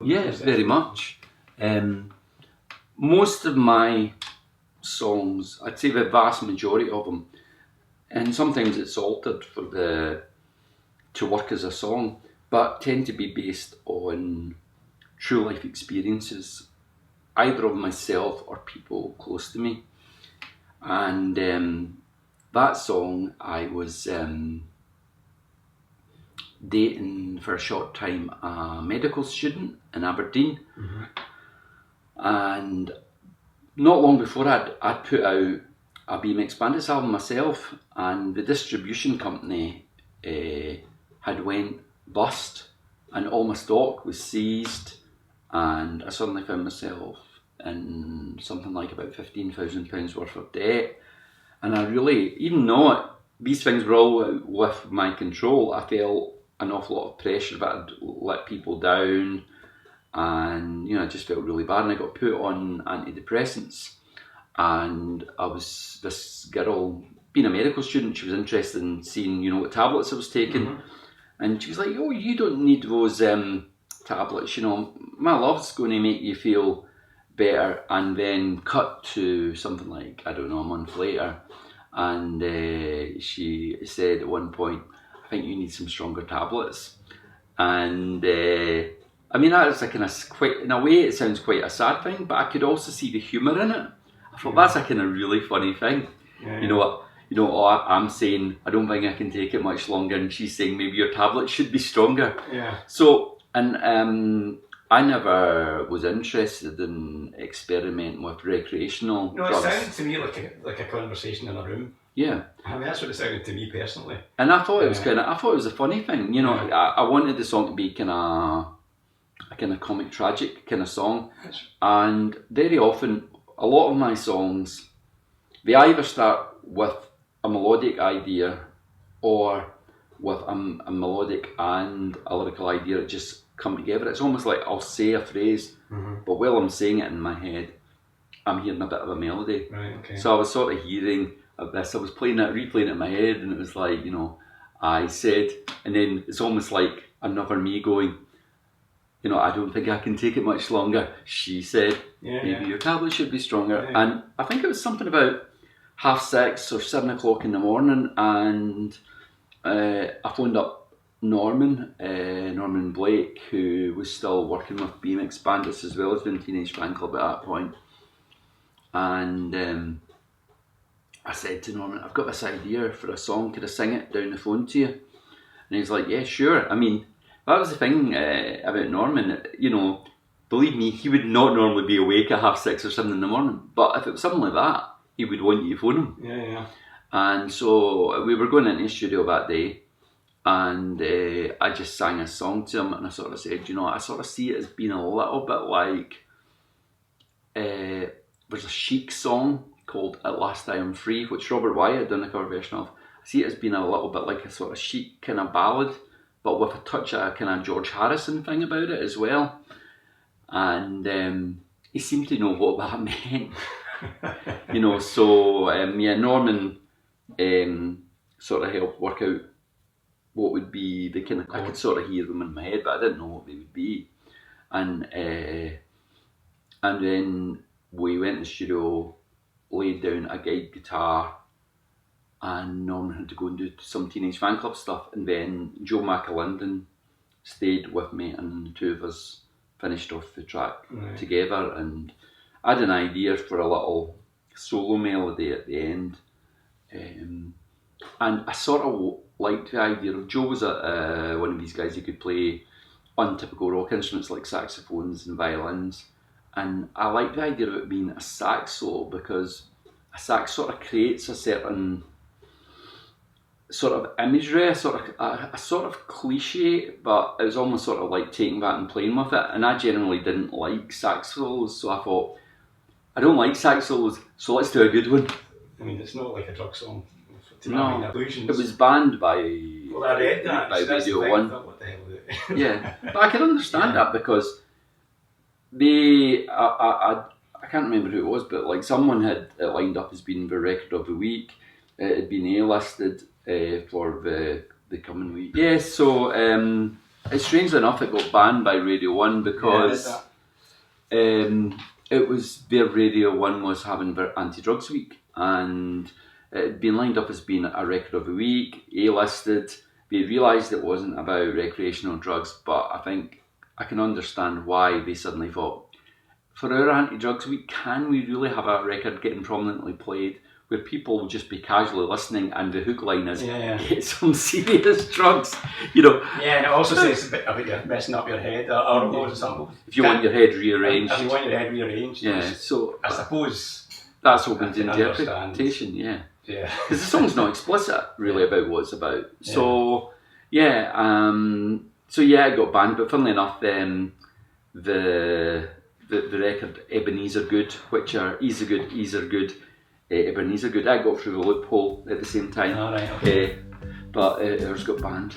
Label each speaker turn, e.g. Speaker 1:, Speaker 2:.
Speaker 1: Yes, very much. Most of my songs, I'd say the vast majority of them, and sometimes it's altered to work as a song, but tend to be based on true life experiences, either of myself or people close to me. And that song, I was dating for a short time a medical student in Aberdeen, and not long before I'd put out a BMX Bandits album myself, and the distribution company had went bust, and all my stock was seized, and I suddenly found myself in something like about £15,000 worth of debt. And I really, even though these things were all with my control, I felt an awful lot of pressure that I'd let people down, and I just felt really bad, and I got put on antidepressants. And I was, this girl, being a medical student, she was interested in seeing what tablets I was taking, and she was like, "Oh, you don't need those tablets, my love's going to make you feel better." And then cut to something like, I don't know, a month later, and she said at one point, "I think you need some stronger tablets." And I mean, that's like quite, in a way it sounds quite a sad thing, but I could also see the humour in it. I thought that's a kind of really funny thing. I'm saying I don't think I can take it much longer, and she's saying maybe your tablets should be stronger. So, and I never was interested in experimenting with recreational drugs.
Speaker 2: It sounded to me like a conversation in a room.
Speaker 1: Yeah.
Speaker 2: I mean, that's what it sounded to me personally.
Speaker 1: And I thought it was I thought it was a funny thing. I wanted the song to be a kind of comic tragic kind of song. And very often, a lot of my songs, they either start with a melodic idea or with a melodic and a lyrical idea that just come together. It's almost like I'll say a phrase, but while I'm saying it in my head, I'm hearing a bit of a melody.
Speaker 2: Right, okay.
Speaker 1: So I was sort of hearing this, I was replaying it in my head, and it was like, I said, and then it's almost like another me going, "I don't think I can take it much longer." She said, "Maybe your tablet should be stronger." And I think it was something about 6:30 or 7 o'clock in the morning, and I phoned up Norman Blake, who was still working with BMX Bandits as well as doing Teenage Fan Club at that point. And I said to Norman, "I've got this idea for a song, could I sing it down the phone to you?" And he's like, "Yeah, sure." I mean, that was the thing about Norman, believe me, he would not normally be awake at 6:30 or 7 in the morning, but if it was something like that, he would want you to phone him.
Speaker 2: Yeah.
Speaker 1: And so we were going into the studio that day, and I just sang a song to him, and I sort of said, I sort of see it as being a little bit like, there's a Chic song called "At Last I Am Free," which Robert Wyatt had done a cover version of. I see it as being a little bit like a sort of Chic kind of ballad, but with a touch of a kind of George Harrison thing about it as well. And he seemed to know what that meant. Norman sort of helped work out what would be the kind of, I could sort of hear them in my head, but I didn't know what they would be. And then we went in the studio, laid down a guide guitar, and Norman had to go and do some Teenage Fan Club stuff, and then Joe McAlinden stayed with me, and the two of us finished off the track together. And I had an idea for a little solo melody at the end, and I sort of liked the idea of Joe was one of these guys who could play untypical rock instruments like saxophones and violins, and I liked the idea of it being a sax solo, because a sax sort of creates a certain sort of imagery, a sort of cliche, but it was almost sort of like taking that and playing with it. And I generally didn't like sax solos, so I thought, I don't like sax solos, so let's do a good one.
Speaker 2: I mean, it's not like a drug song.
Speaker 1: No, it was banned by
Speaker 2: I read that.
Speaker 1: by
Speaker 2: so
Speaker 1: Radio 1.
Speaker 2: What the hell is it?
Speaker 1: Yeah, but I can understand that, because I can't remember who it was, but like someone had it lined up as being the record of the week. It had been A-listed for the coming week. Yeah, so strangely enough, it got banned by Radio 1 because it was their Radio 1 was having their anti-drugs week, and it had been lined up as being a record of the week, A-listed. They realised it wasn't about recreational drugs, but I think I can understand why they suddenly thought, for our anti-drugs week, can we really have a record getting prominently played where people will just be casually listening and the hook line is get some serious drugs, you know?
Speaker 2: Yeah, and it also says a bit about you messing up your head or something.
Speaker 1: If you want your head rearranged.
Speaker 2: If you want your head rearranged.
Speaker 1: Yeah, so
Speaker 2: I suppose
Speaker 1: that's open to interpretation,
Speaker 2: Yeah.
Speaker 1: Because the song's not explicit really about what it's about. So it got banned, but funnily enough, the record Ebenezer Good, which are Ease are Good, Ebenezer Good, I got through the loophole at the same time.
Speaker 2: Alright, okay.
Speaker 1: But ours got banned.